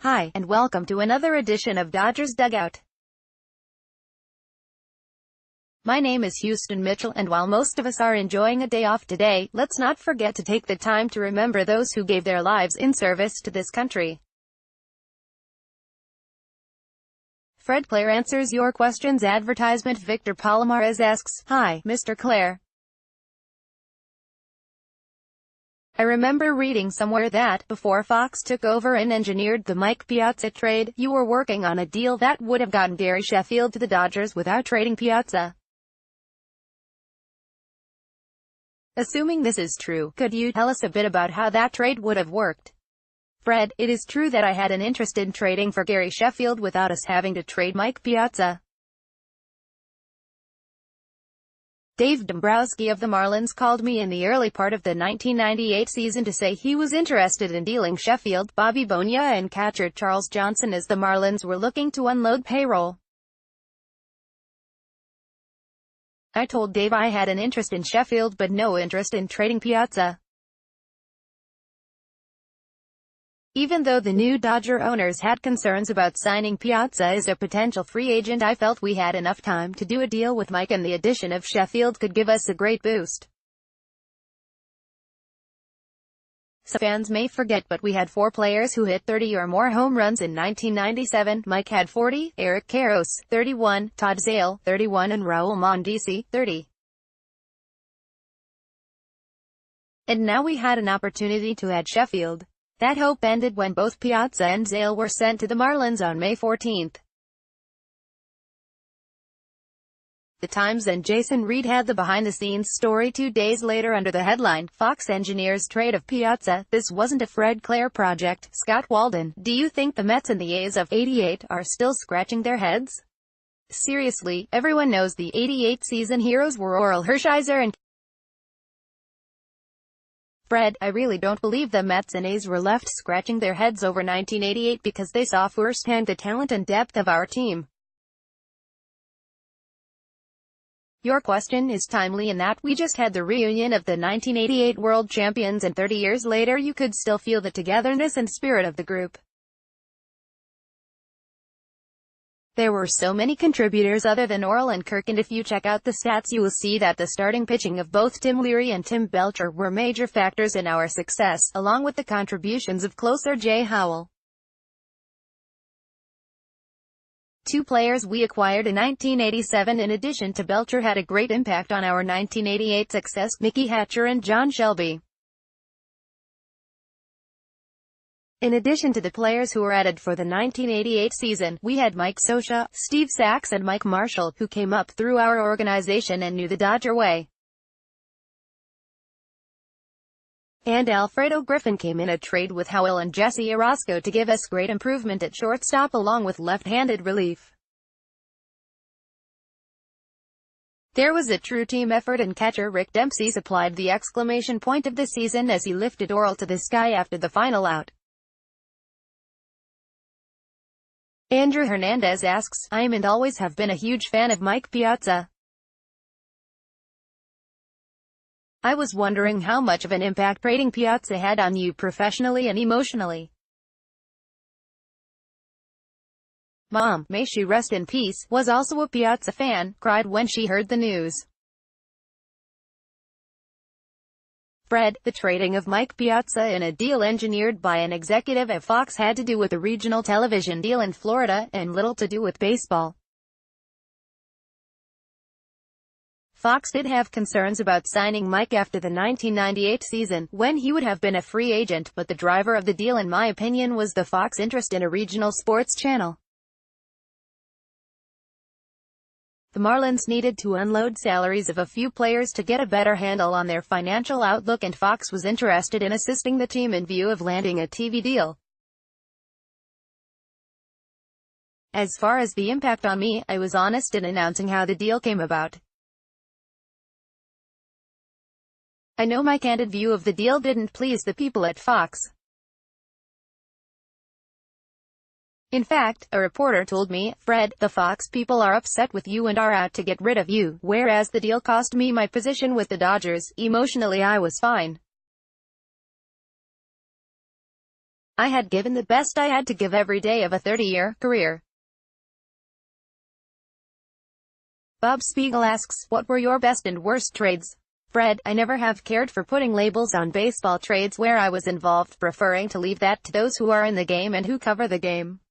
Hi, and welcome to another edition of Dodgers Dugout. My name is Houston Mitchell, and while most of us are enjoying a day off today, let's not forget to take the time to remember those who gave their lives in service to this country. Fred Claire answers your questions. Advertisement. Victor Palomares asks, "Hi, Mr. Claire. I remember reading somewhere that, before Fox took over and engineered the Mike Piazza trade, you were working on a deal that would have gotten Gary Sheffield to the Dodgers without trading Piazza. Assuming this is true, could you tell us a bit about how that trade would have worked?" Fred, it is true that I had an interest in trading for Gary Sheffield without us having to trade Mike Piazza. Dave Dombrowski of the Marlins called me in the early part of the 1998 season to say he was interested in dealing Sheffield, Bobby Bonilla and catcher Charles Johnson as the Marlins were looking to unload payroll. I told Dave I had an interest in Sheffield but no interest in trading Piazza. Even though the new Dodger owners had concerns about signing Piazza as a potential free agent, I felt we had enough time to do a deal with Mike, and the addition of Sheffield could give us a great boost. Some fans may forget, but we had 4 players who hit 30 or more home runs in 1997. Mike had 40, Eric Karros, 31, Todd Zale, 31 and Raul Mondesi, 30. And now we had an opportunity to add Sheffield. That hope ended when both Piazza and Zale were sent to the Marlins on May 14. The Times and Jason Reed had the behind-the-scenes story 2 days later under the headline, "Fox Engineers Trade of Piazza. This wasn't a Fred Claire project." Scott Walden, "Do you think the Mets and the A's of '88 are still scratching their heads? Seriously, everyone knows the '88 season heroes were Orel Hershiser and..." Fred, I really don't believe the Mets and A's were left scratching their heads over 1988 because they saw firsthand the talent and depth of our team. Your question is timely in that we just had the reunion of the 1988 world champions, and 30 years later you could still feel the togetherness and spirit of the group. There were so many contributors other than Orel and Kirk, and if you check out the stats you will see that the starting pitching of both Tim Leary and Tim Belcher were major factors in our success, along with the contributions of closer Jay Howell. 2 players we acquired in 1987 in addition to Belcher had a great impact on our 1988 success, Mickey Hatcher and John Shelby. In addition to the players who were added for the 1988 season, we had Mike Scioscia, Steve Sax and Mike Marshall, who came up through our organization and knew the Dodger way. And Alfredo Griffin came in a trade with Howell and Jesse Orosco to give us great improvement at shortstop along with left-handed relief. There was a true team effort, and catcher Rick Dempsey supplied the exclamation point of the season as he lifted Orel to the sky after the final out. Andrew Hernandez asks, "I am and always have been a huge fan of Mike Piazza. I was wondering how much of an impact trading Piazza had on you professionally and emotionally." Mom, may she rest in peace, was also a Piazza fan, cried when she heard the news. Fred, the trading of Mike Piazza in a deal engineered by an executive at Fox had to do with a regional television deal in Florida, and little to do with baseball. Fox did have concerns about signing Mike after the 1998 season, when he would have been a free agent, but the driver of the deal in my opinion was the Fox interest in a regional sports channel. The Marlins needed to unload salaries of a few players to get a better handle on their financial outlook, and Fox was interested in assisting the team in view of landing a TV deal. As far as the impact on me, I was honest in announcing how the deal came about. I know my candid view of the deal didn't please the people at Fox. In fact, a reporter told me, "Fred, the Fox people are upset with you and are out to get rid of you," whereas the deal cost me my position with the Dodgers. Emotionally I was fine. I had given the best I had to give every day of a 30-year career. Bob Spiegel asks, what were your best and worst trades? Fred, I never have cared for putting labels on baseball trades where I was involved, preferring to leave that to those who are in the game and who cover the game.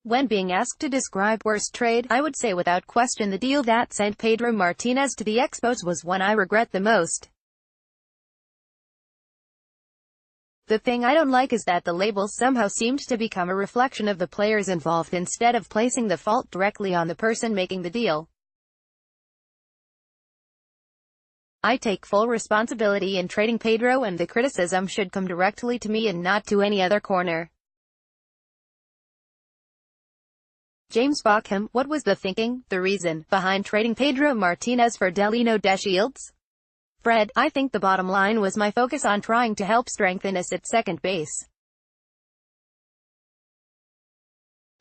When being asked to describe worst trade, I would say without question the deal that sent Pedro Martinez to the Expos was one I regret the most. The thing I don't like is that the labels somehow seemed to become a reflection of the players involved instead of placing the fault directly on the person making the deal. I take full responsibility in trading Pedro, and the criticism should come directly to me and not to any other corner. James Bockham, what was the thinking, the reason, behind trading Pedro Martinez for Delino DeShields? Fred, I think the bottom line was my focus on trying to help strengthen us at second base.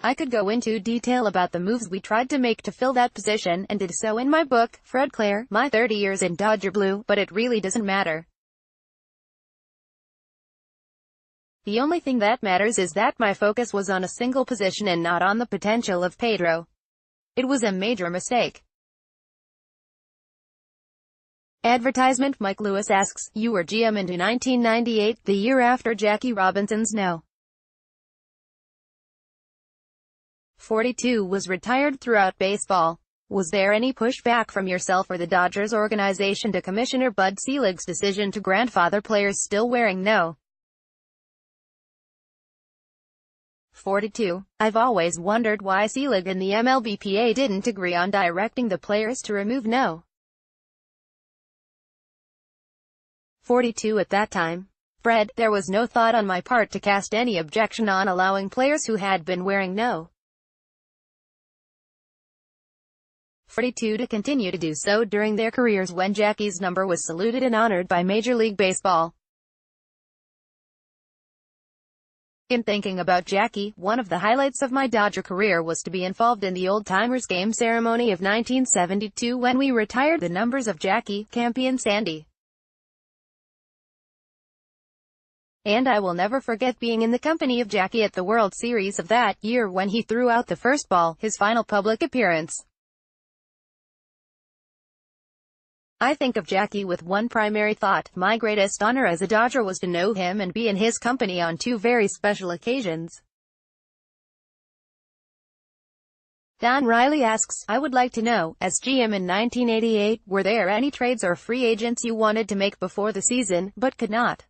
I could go into detail about the moves we tried to make to fill that position, and did so in my book, Fred Clare, My 30 Years in Dodger Blue, but it really doesn't matter. The only thing that matters is that my focus was on a single position and not on the potential of Pedro. It was a major mistake. Advertisement. Mike Lewis asks, you were GM into 1998, the year after Jackie Robinson's No. 42 was retired throughout baseball. Was there any pushback from yourself or the Dodgers organization to Commissioner Bud Selig's decision to grandfather players still wearing No. 42. I've always wondered why Selig and the MLBPA didn't agree on directing the players to remove No. 42 at that time. Fred, there was no thought on my part to cast any objection on allowing players who had been wearing No. 42 to continue to do so during their careers when Jackie's number was saluted and honored by Major League Baseball. In thinking about Jackie, one of the highlights of my Dodger career was to be involved in the Old Timers game ceremony of 1972 when we retired the numbers of Jackie, Campy and Sandy. And I will never forget being in the company of Jackie at the World Series of that year when he threw out the first ball, his final public appearance. I think of Jackie with one primary thought: my greatest honor as a Dodger was to know him and be in his company on two very special occasions. Don Riley asks, I would like to know, as GM in 1988, were there any trades or free agents you wanted to make before the season, but could not?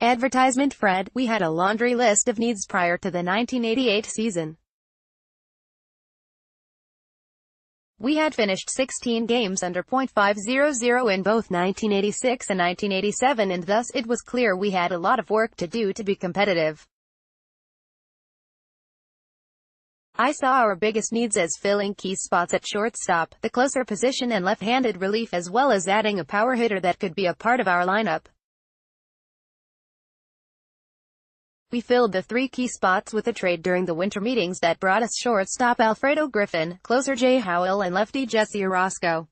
Advertisement. Fred, we had a laundry list of needs prior to the 1988 season. We had finished 16 games under .500 in both 1986 and 1987, and thus it was clear we had a lot of work to do to be competitive. I saw our biggest needs as filling key spots at shortstop, the closer position and left-handed relief, as well as adding a power hitter that could be a part of our lineup. We filled the three key spots with a trade during the winter meetings that brought us shortstop Alfredo Griffin, closer Jay Howell and lefty Jesse Orosco.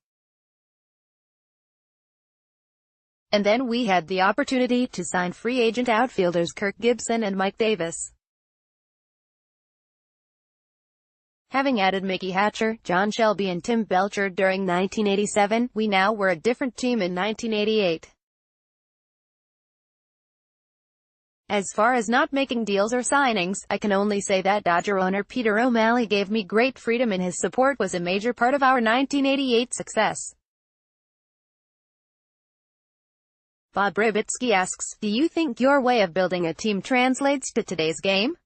And then we had the opportunity to sign free agent outfielders Kirk Gibson and Mike Davis. Having added Mickey Hatcher, John Shelby and Tim Belcher during 1987, we now were a different team in 1988. As far as not making deals or signings, I can only say that Dodger owner Peter O'Malley gave me great freedom, and his support was a major part of our 1988 success. Bob Ribitsky asks, do you think your way of building a team translates to today's game?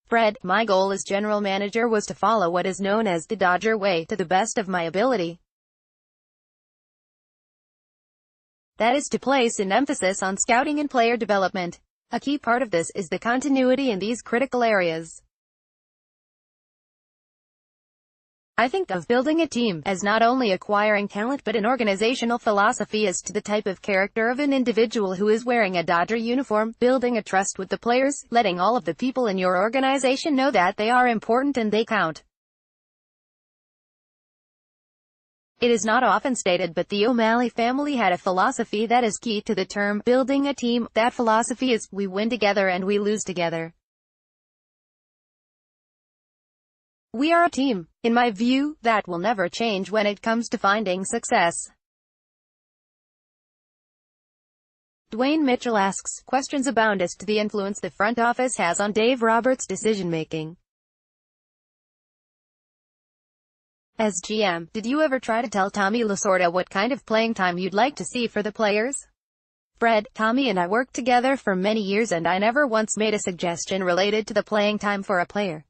Fred, my goal as general manager was to follow what is known as the Dodger way, to the best of my ability. That is to place an emphasis on scouting and player development. A key part of this is the continuity in these critical areas. I think of building a team as not only acquiring talent but an organizational philosophy as to the type of character of an individual who is wearing a Dodger uniform, building a trust with the players, letting all of the people in your organization know that they are important and they count. It is not often stated, but the O'Malley family had a philosophy that is key to the term building a team. That philosophy is, we win together and we lose together. We are a team. In my view, that will never change when it comes to finding success. Dwayne Mitchell asks, questions abound as to the influence the front office has on Dave Roberts' decision-making. As GM, did you ever try to tell Tommy Lasorda what kind of playing time you'd like to see for the players? Fred, Tommy and I worked together for many years and I never once made a suggestion related to the playing time for a player.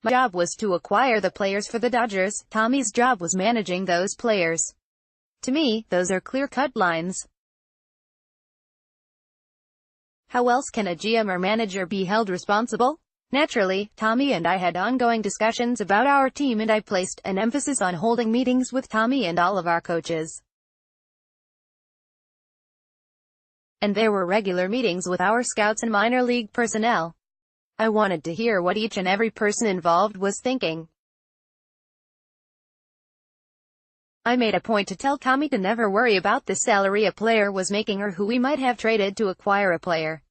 My job was to acquire the players for the Dodgers. Tommy's job was managing those players. To me, those are clear-cut lines. How else can a GM or manager be held responsible? Naturally, Tommy and I had ongoing discussions about our team and I placed an emphasis on holding meetings with Tommy and all of our coaches. And there were regular meetings with our scouts and minor league personnel. I wanted to hear what each and every person involved was thinking. I made a point to tell Tommy to never worry about the salary a player was making or who we might have traded to acquire a player.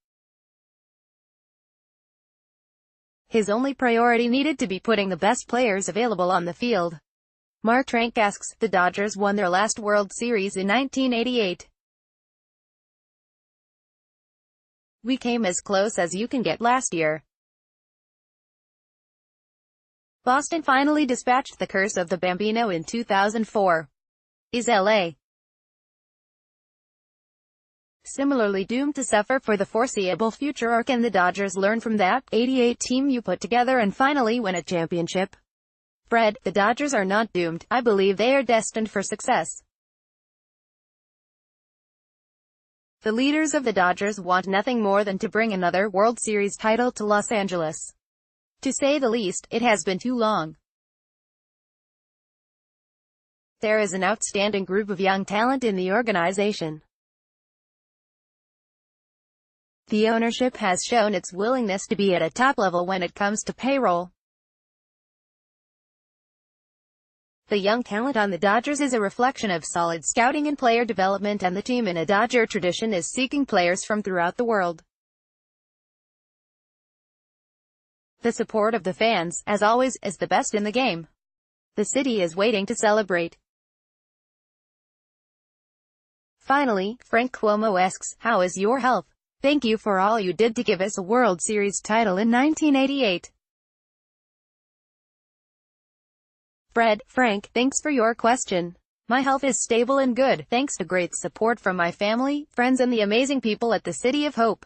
His only priority needed to be putting the best players available on the field. Mark Trank asks, the Dodgers won their last World Series in 1988. We came as close as you can get last year. Boston finally dispatched the curse of the Bambino in 2004. Is LA similarly doomed to suffer for the foreseeable future, or can the Dodgers learn from that 88 team you put together and finally win a championship? Fred, the Dodgers are not doomed. I believe they are destined for success. The leaders of the Dodgers want nothing more than to bring another World Series title to Los Angeles. To say the least, it has been too long. There is an outstanding group of young talent in the organization. The ownership has shown its willingness to be at a top level when it comes to payroll. The young talent on the Dodgers is a reflection of solid scouting and player development, and the team in a Dodger tradition is seeking players from throughout the world. The support of the fans, as always, is the best in the game. The city is waiting to celebrate. Finally, Frank Cuomo asks, how is your health? Thank you for all you did to give us a World Series title in 1988. Fred, Frank, thanks for your question. My health is stable and good, thanks to great support from my family, friends and the amazing people at the City of Hope.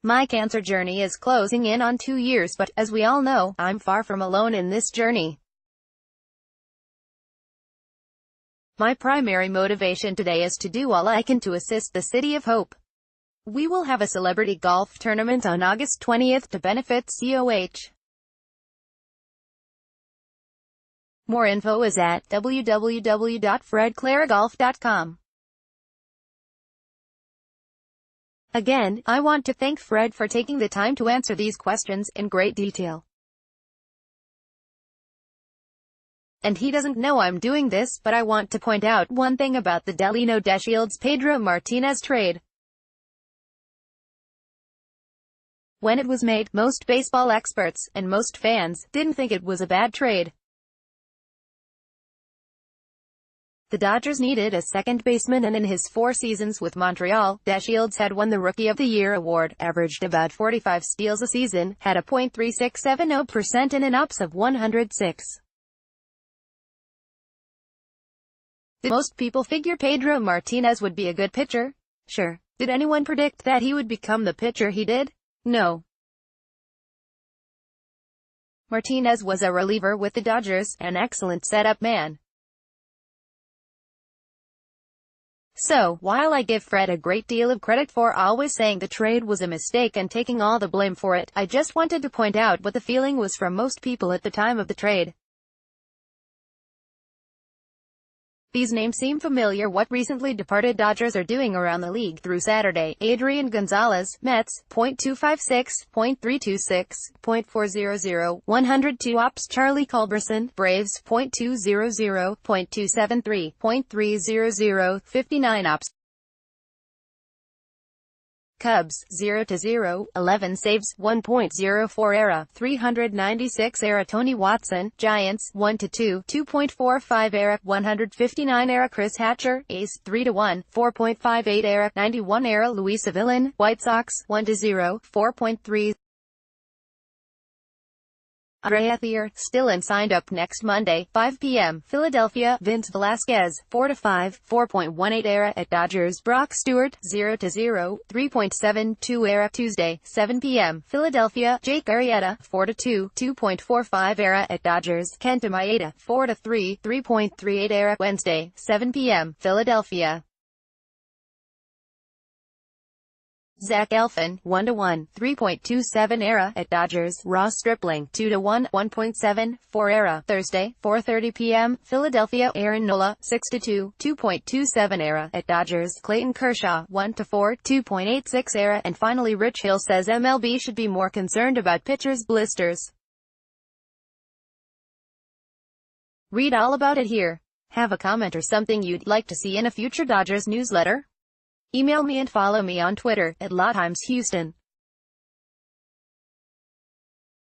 My cancer journey is closing in on 2 years, but, as we all know, I'm far from alone in this journey. My primary motivation today is to do all I can to assist the City of Hope. We will have a celebrity golf tournament on August 20th to benefit COH. More info is at www.fredclaragolf.com. Again, I want to thank Fred for taking the time to answer these questions in great detail. And he doesn't know I'm doing this, but I want to point out one thing about the Delino DeShields Pedro Martinez trade. When it was made, most baseball experts, and most fans, didn't think it was a bad trade. The Dodgers needed a second baseman, and in his 4 seasons with Montreal, DeShields had won the Rookie of the Year award, averaged about 45 steals a season, had a .3670% and an OPS of 106. Did most people figure Pedro Martinez would be a good pitcher? Sure. Did anyone predict that he would become the pitcher he did? No. Martinez was a reliever with the Dodgers, an excellent setup man. So, while I give Fred a great deal of credit for always saying the trade was a mistake and taking all the blame for it, I just wanted to point out what the feeling was from most people at the time of the trade. These names seem familiar. What recently departed Dodgers are doing around the league through Saturday. Adrian Gonzalez, Mets, .256, .326, .400, 102 ops. Charlie Culberson, Braves, .200, .273, .300, 59 ops. Cubs, 0-0, 11 saves, 1.04 ERA, 396 ERA. Tony Watson, Giants, 1-2, 2.45 ERA, 159 ERA. Chris Hatcher, A's, 3-1, 4.58 ERA, 91 ERA. Luis Avilan, White Sox, 1-0, 4.3. Andre Ethier, still and signed up next Monday, 5 p.m. Philadelphia. Vince Velasquez, 4-5, 4.18 ERA at Dodgers. Brock Stewart, 0-0, 3.72 ERA. Tuesday, 7 p.m. Philadelphia. Jake Arrieta, 4-2, 2.45 ERA at Dodgers. Kenta Maeda, 4-3, 3.38 ERA. Wednesday, 7 p.m. Philadelphia. Zach Eflin, 1-1, 3.27 ERA at Dodgers. Ross Stripling, 2-1, 1.74 ERA. Thursday, 4:30 p.m. Philadelphia. Aaron Nola, 6-2, 2.27 ERA at Dodgers. Clayton Kershaw, 1-4, 2.86 ERA. And finally, Rich Hill says MLB should be more concerned about pitchers' blisters. Read all about it here. Have a comment or something you'd like to see in a future Dodgers newsletter? Email me and follow me on Twitter @LawTimesHouston.